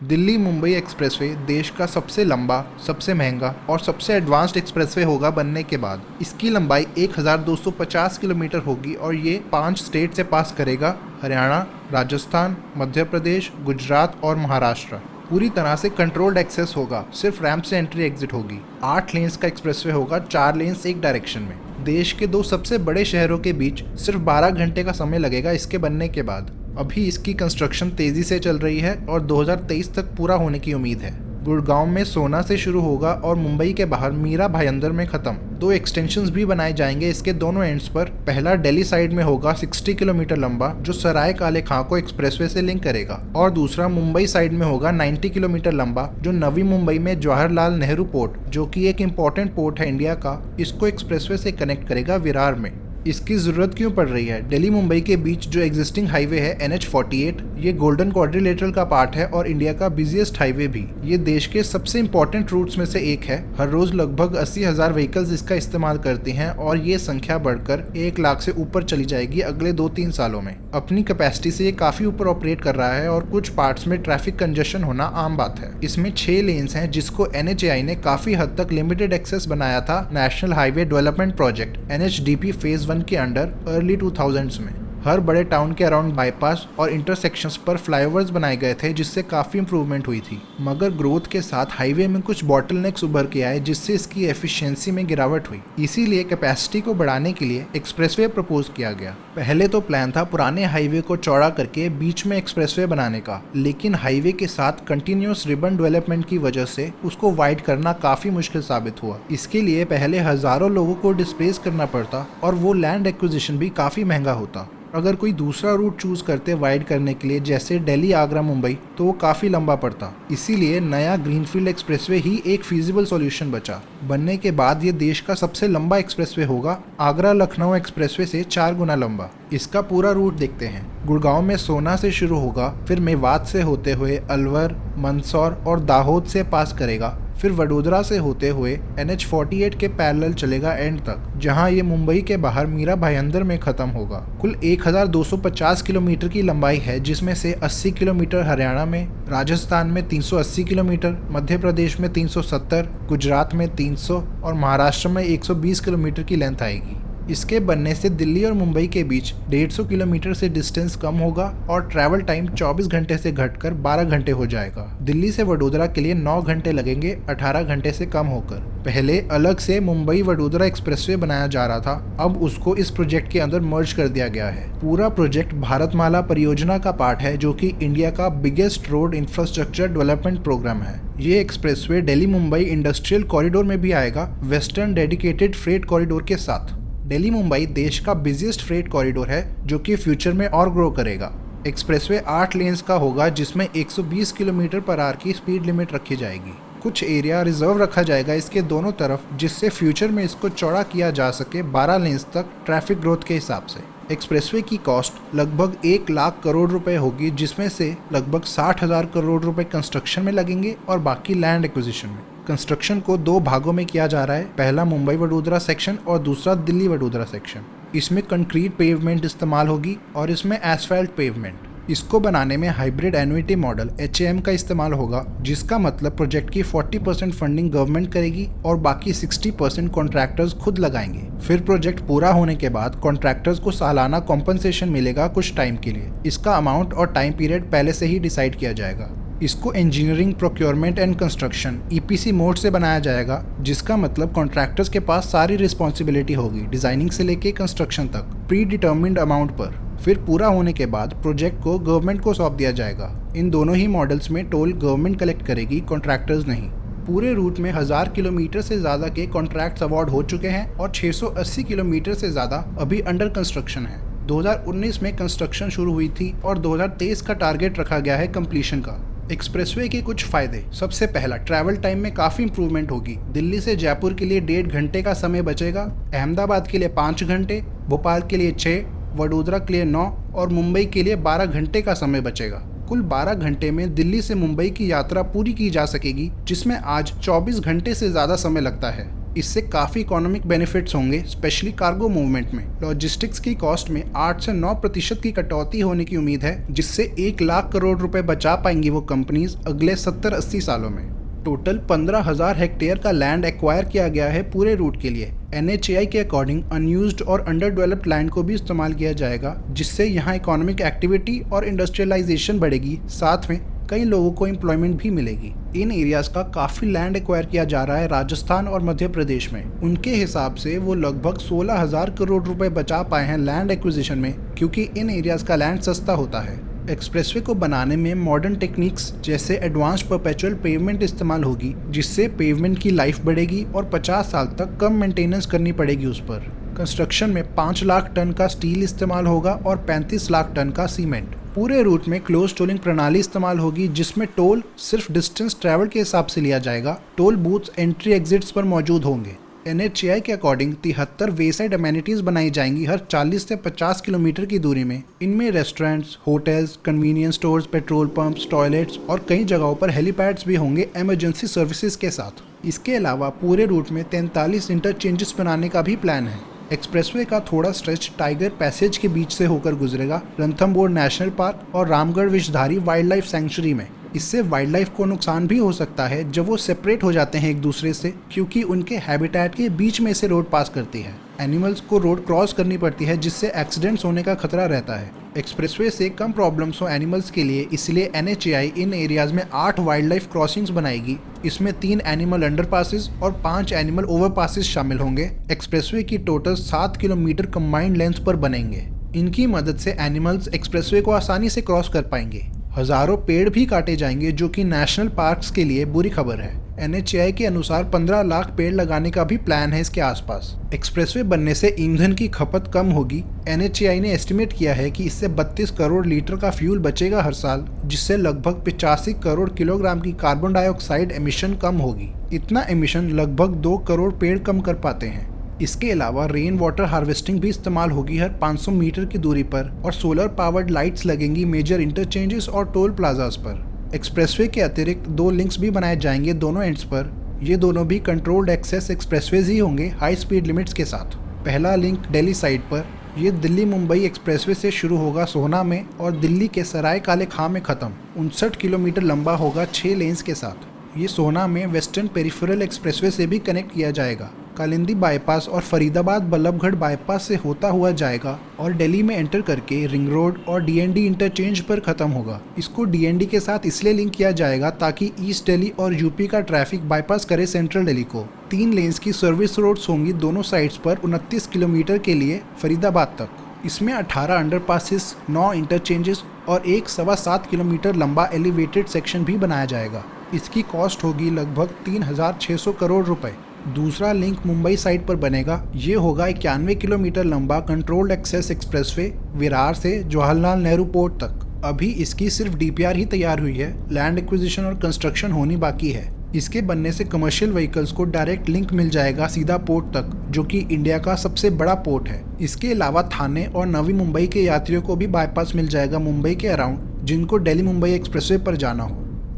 Delhi Mumbai expressway देश का सबसे लंबा, सबसे महंगा और सबसे एडवांस्ड एक्सप्रेसवे होगा बनने के बाद। इसकी लंबाई 1250 किलोमीटर होगी और ये 5 स्टेट से पास करेगा: हरियाणा, राजस्थान, मध्य प्रदेश, गुजरात और महाराष्ट्र। पूरी तरह से कंट्रोल्ड एक्सेस होगा, सिर्फ रैंप से एंट्री एग्जिट होगी। 8 लेन्स का एक्सप्रेसवे होगा, 4 लेन्स एक डायरेक्शन में। देश के 2 सबसे बड़े शहरों के बीच सिर्फ 12 घंटे का समय लगेगा इसके बनने के बाद। अभी इसकी कंस्ट्रक्शन तेजी से चल रही है और 2023 तक पूरा होने की उम्मीद है। गुड़गांव में सोना से शुरू होगा और मुंबई के बाहर मीरा भाईंदर में खत्म। 2 एक्सटेंशंस भी बनाए जाएंगे इसके दोनों एंड्स पर। पहला दिल्ली साइड में होगा 60 किलोमीटर लंबा, जो सराय काले खां को एक्सप्रेसवे से लिंक करेगा, और दूसरा मुंबई साइड में होगा 90 किलोमीटर लंबा, जो नवी मुंबई में जवाहरलाल नेहरू पोर्ट, जो कि एक इम्पोर्टेंट पोर्ट है इंडिया का, इसको एक्सप्रेसवे से कनेक्ट करेगा विरार में। इसकी ज़रूरत क्यों पड़ रही है? दिल्ली मुंबई के बीच जो एग्जिस्टिंग हाईवे है NH48, ये गोल्डन क्वाड्रिलेटरल का पार्ट है और इंडिया का बिजिएस्ट हाईवे भी। ये देश के सबसे इंपॉर्टेंट रूट्स में से एक है। हर रोज लगभग 80,000 व्हीकल्स इसका इस्तेमाल करते हैं और ये संख्या बढ़कर 1 लाख से ऊपर चली जाएगी अगले 2-3 सालों में। अपनी कैपेसिटी से ये काफ़ी ऊपर ऑपरेट कर रहा है और कुछ पार्ट्स में ट्रैफिक कंजेशन होना आम बात है। इसमें 6 लेन्स हैं, जिसको NHAI ने काफ़ी हद तक लिमिटेड एक्सेस बनाया था national highway development project NHDP phase 1 के अंडर अर्ली 2000s में। हर बड़े टाउन के अराउंड बाईपास और इंटरसेक्शंस पर फ्लाईओवर्स बनाए गए थे, जिससे काफ़ी इंप्रूवमेंट हुई थी। मगर ग्रोथ के साथ हाईवे में कुछ बॉटलनेक्स उभर के आए, जिससे इसकी एफिशिएंसी में गिरावट हुई। इसीलिए कैपेसिटी को बढ़ाने के लिए एक्सप्रेसवे प्रपोज किया गया। पहले तो प्लान था पुराने हाईवे को चौड़ा करके बीच में एक्सप्रेसवे बनाने का, लेकिन हाईवे के साथ कंटिन्यूअस रिबन डेवलपमेंट की वजह से उसको वाइड करना काफ़ी मुश्किल साबित हुआ। इसके लिए पहले हज़ारों लोगों को डिस्प्लेस करना पड़ता और वो लैंड एक्विजिशन भी काफ़ी महंगा होता। अगर कोई दूसरा रूट चूज करते वाइड करने के लिए, जैसे दिल्ली आगरा मुंबई, तो वो काफ़ी लंबा पड़ता। इसीलिए नया ग्रीनफील्ड एक्सप्रेसवे ही एक फीजिबल सॉल्यूशन बचा। बनने के बाद ये देश का सबसे लंबा एक्सप्रेसवे होगा, आगरा लखनऊ एक्सप्रेसवे से 4 गुना लंबा। इसका पूरा रूट देखते हैं। गुड़गांव में सोना से शुरू होगा, फिर मेवात से होते हुए अलवर, मंदसौर और दाहोद से पास करेगा, फिर वडोदरा से होते हुए NH48 के पैरेलल चलेगा एंड तक, जहां ये मुंबई के बाहर मीरा भाईंदर में खत्म होगा। कुल 1250 किलोमीटर की लंबाई है, जिसमें से 80 किलोमीटर हरियाणा में, राजस्थान में 380 किलोमीटर, मध्य प्रदेश में 370, गुजरात में 300 और महाराष्ट्र में 120 किलोमीटर की लेंथ आएगी। इसके बनने से दिल्ली और मुंबई के बीच 150 किलोमीटर से डिस्टेंस कम होगा और ट्रैवल टाइम 24 घंटे से घटकर 12 घंटे हो जाएगा। दिल्ली से वडोदरा के लिए 9 घंटे लगेंगे, 18 घंटे से कम होकर। पहले अलग से मुंबई वडोदरा एक्सप्रेसवे बनाया जा रहा था, अब उसको इस प्रोजेक्ट के अंदर मर्ज कर दिया गया है। पूरा प्रोजेक्ट भारतमाला परियोजना का पार्ट है, जो कि इंडिया का biggest road infrastructure development program है। ये expressway Delhi Mumbai industrial corridor में भी आएगा, वेस्टर्न डेडिकेटेड फ्रेट कॉरिडोर के साथ। दिल्ली मुंबई देश का बिजिएस्ट फ्रेट कॉरिडोर है, जो कि फ्यूचर में और ग्रो करेगा। एक्सप्रेसवे 8 लेन्स का होगा, जिसमें 120 किलोमीटर पर आवर की स्पीड लिमिट रखी जाएगी। कुछ एरिया रिजर्व रखा जाएगा इसके दोनों तरफ, जिससे फ्यूचर में इसको चौड़ा किया जा सके 12 लेन्स तक ट्रैफिक ग्रोथ के हिसाब से। एक्सप्रेसवे की कॉस्ट लगभग 1 लाख करोड़ रुपए होगी, जिसमें से लगभग 60,000 करोड़ रुपए कंस्ट्रक्शन में लगेंगे और बाकी लैंड एक्विजिशन में। कंस्ट्रक्शन को 2 भागों में किया जा रहा है, पहला मुंबई वडोदरा सेक्शन और दूसरा दिल्ली वडोदरा सेक्शन। इसमें कंक्रीट पेवमेंट इस्तेमाल होगी और इसमें एसफाल्ट पेवमेंट। इसको बनाने में हाइब्रिड एन्युटी मॉडल HAM का इस्तेमाल होगा, जिसका मतलब प्रोजेक्ट की 40% फंडिंग गवर्नमेंट करेगी और बाकी 60% कॉन्ट्रैक्टर्स खुद लगाएंगे। फिर प्रोजेक्ट पूरा होने के बाद कॉन्ट्रैक्टर्स को सालाना कॉम्पनसेशन मिलेगा कुछ टाइम के लिए। इसका अमाउंट और टाइम पीरियड पहले से ही डिसाइड किया जाएगा। इसको engineering, procurement and construction EPC mode से बनाया जाएगा, जिसका मतलब कॉन्ट्रैक्टर्स के पास सारी रिस्पॉन्सिबिलिटी होगी, डिजाइनिंग से लेके कंस्ट्रक्शन तक, प्री डिटर्मिन्ड अमाउंट पर। फिर पूरा होने के बाद प्रोजेक्ट को गवर्नमेंट को सौंप दिया जाएगा। इन दोनों ही मॉडल्स में टोल गवर्नमेंट कलेक्ट करेगी, कॉन्ट्रैक्टर्स नहीं। पूरे रूट में 1000 किलोमीटर से ज़्यादा के कॉन्ट्रैक्ट्स अवार्ड हो चुके हैं और 680 किलोमीटर से ज़्यादा अभी अंडर कंस्ट्रक्शन है। 2019 में कंस्ट्रक्शन शुरू हुई थी और 2023 का टारगेट रखा गया है कंप्लीशन का। एक्सप्रेसवे के कुछ फायदे। सबसे पहला, ट्रैवल टाइम में काफ़ी इंप्रूवमेंट होगी। दिल्ली से जयपुर के लिए 1.5 घंटे का समय बचेगा, अहमदाबाद के लिए 5 घंटे, भोपाल के लिए 6, वडोदरा के लिए 9 और मुंबई के लिए 12 घंटे का समय बचेगा। कुल 12 घंटे में दिल्ली से मुंबई की यात्रा पूरी की जा सकेगी, जिसमें आज 24 घंटे से ज़्यादा समय लगता है। इससे काफ़ी इकोनॉमिक बेनिफिट्स होंगे, स्पेशली कार्गो मूवमेंट में। लॉजिस्टिक्स की कॉस्ट में 8 से 9% की कटौती होने की उम्मीद है, जिससे 1 लाख करोड़ रुपए बचा पाएंगी वो कंपनीज अगले 70-80 सालों में। टोटल 15,000 हेक्टेयर का लैंड एक्वायर किया गया है पूरे रूट के लिए। NHAI के अकॉर्डिंग अनयूज्ड और अंडर डेवलप्ड लैंड को भी इस्तेमाल किया जाएगा, जिससे यहाँ इकोनॉमिक एक्टिविटी और इंडस्ट्रियलाइजेशन बढ़ेगी, साथ में कई लोगों को एम्प्लॉयमेंट भी मिलेगी। इन एरियाज का काफ़ी लैंड एक्वायर किया जा रहा है राजस्थान और मध्य प्रदेश में। उनके हिसाब से वो लगभग 16,000 करोड़ रुपए बचा पाए हैं लैंड एक्विजिशन में, क्योंकि इन एरियाज का लैंड सस्ता होता है। एक्सप्रेसवे को बनाने में मॉडर्न टेक्निक्स जैसे एडवांस परपेचुअल पेवमेंट इस्तेमाल होगी, जिससे पेवमेंट की लाइफ बढ़ेगी और 50 साल तक कम मेंटेनेंस करनी पड़ेगी उस पर। कंस्ट्रक्शन में 5 लाख टन का स्टील इस्तेमाल होगा और 35 लाख टन का सीमेंट। पूरे रूट में क्लोज टोलिंग प्रणाली इस्तेमाल होगी, जिसमें टोल सिर्फ डिस्टेंस ट्रैवल के हिसाब से लिया जाएगा। टोल बूथ्स एंट्री एग्जिट्स पर मौजूद होंगे। NHAI के अकॉर्डिंग 73 वेसाइड अमेनिटीज बनाई जाएंगी हर 40 से 50 किलोमीटर की दूरी में। इनमें restaurants, hotels, convenience stores, petrol pumps, toilets और कई जगहों पर हेलीपैड्स भी होंगे इमरजेंसी सर्विसेज के साथ। इसके अलावा पूरे रूट में 43 इंटरचेंजेस बनाने का भी प्लान है। एक्सप्रेसवे का थोड़ा स्ट्रेच टाइगर पैसेज के बीच से होकर गुजरेगा, रणथंभौर नेशनल पार्क और Ramgarh Vishdhari wild life sanctuary में। इससे वाइल्ड लाइफ को नुकसान भी हो सकता है जब वो सेपरेट हो जाते हैं एक दूसरे से, क्योंकि उनके हैबिटेट के बीच में से रोड पास करती है। एनिमल्स को रोड क्रॉस करनी पड़ती है, जिससे एक्सीडेंट्स होने का खतरा रहता है। एक्सप्रेसवे से कम प्रॉब्लम्स हो एनिमल्स के लिए, इसलिए NHAI इन एरियाज में 8 वाइल्ड लाइफ क्रॉसिंग्स बनाएगी। इसमें 3 एनिमल अंडरपासेस और 5 एनिमल ओवरपासेस शामिल होंगे। एक्सप्रेसवे की टोटल 7 किलोमीटर कंबाइंड लेंथ पर बनेंगे। इनकी मदद से एनिमल्स एक्सप्रेसवे को आसानी से क्रॉस कर पाएंगे। हजारों पेड़ भी काटे जाएंगे, जो कि नेशनल पार्क्स के लिए बुरी खबर है। NHAI के अनुसार 15 लाख पेड़ लगाने का भी प्लान है इसके आसपास। एक्सप्रेसवे बनने से ईंधन की खपत कम होगी। NHAI ने एस्टिमेट किया है कि इससे 32 करोड़ लीटर का फ्यूल बचेगा हर साल, जिससे लगभग 85 करोड़ किलोग्राम की कार्बन डाइऑक्साइड एमिशन कम होगी। इतना एमिशन लगभग 2 करोड़ पेड़ कम कर पाते हैं। इसके अलावा रेन वाटर हार्वेस्टिंग भी इस्तेमाल होगी हर 500 मीटर की दूरी पर, और सोलर पावर्ड लाइट्स लगेंगी मेजर इंटरचेंजेस और टोल प्लाजास पर। एक्सप्रेसवे के अतिरिक्त 2 लिंक्स भी बनाए जाएंगे दोनों एंड्स पर। ये दोनों भी कंट्रोल्ड एक्सेस एक्सप्रेसवेज ही होंगे हाई स्पीड लिमिट्स के साथ। पहला लिंक दिल्ली साइड पर, ये दिल्ली मुंबई एक्सप्रेसवे से शुरू होगा सोहना में और दिल्ली के सराय काले खां में खत्म। 59 किलोमीटर लंबा होगा 6 लेन्स के साथ। ये सोहना में वेस्टर्न पेरिफेरल एक्सप्रेसवे से भी कनेक्ट किया जाएगा। कालिंदी बाईपास और फरीदाबाद बल्लभगढ़ बाईपास से होता हुआ जाएगा और दिल्ली में एंटर करके रिंग रोड और DND इंटरचेंज पर खत्म होगा। इसको DND के साथ इसलिए लिंक किया जाएगा ताकि ईस्ट दिल्ली और यूपी का ट्रैफिक बाईपास करे सेंट्रल दिल्ली को। 3 लेन्स की सर्विस रोड्स होंगी दोनों साइड्स पर 29 किलोमीटर के लिए फरीदाबाद तक। इसमें 18 अंडरपासेस, 9 इंटरचेंजेस और एक 7.25 किलोमीटर लंबा एलिवेटेड सेक्शन भी बनाया जाएगा। इसकी कॉस्ट होगी लगभग 3,600 करोड़ रुपए। दूसरा लिंक मुंबई साइड पर बनेगा। ये होगा 91 किलोमीटर लंबा कंट्रोल्ड एक्सेस एक्सप्रेसवे विरार से जवाहरलाल नेहरू पोर्ट तक। अभी इसकी सिर्फ DPR ही तैयार हुई है, लैंड एक्विजिशन और कंस्ट्रक्शन होनी बाकी है। इसके बनने से कमर्शियल व्हीकल्स को डायरेक्ट लिंक मिल जाएगा सीधा पोर्ट तक, जो कि इंडिया का सबसे बड़ा पोर्ट है। इसके अलावा थाने और नवी मुंबई के यात्रियों को भी बाईपास मिल जाएगा मुंबई के अराउंड, जिनको दिल्ली मुंबई एक्सप्रेसवे पर जाना हो।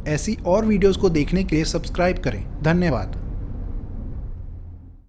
ऐसी और वीडियोस को देखने के लिए सब्सक्राइब करें। धन्यवाद।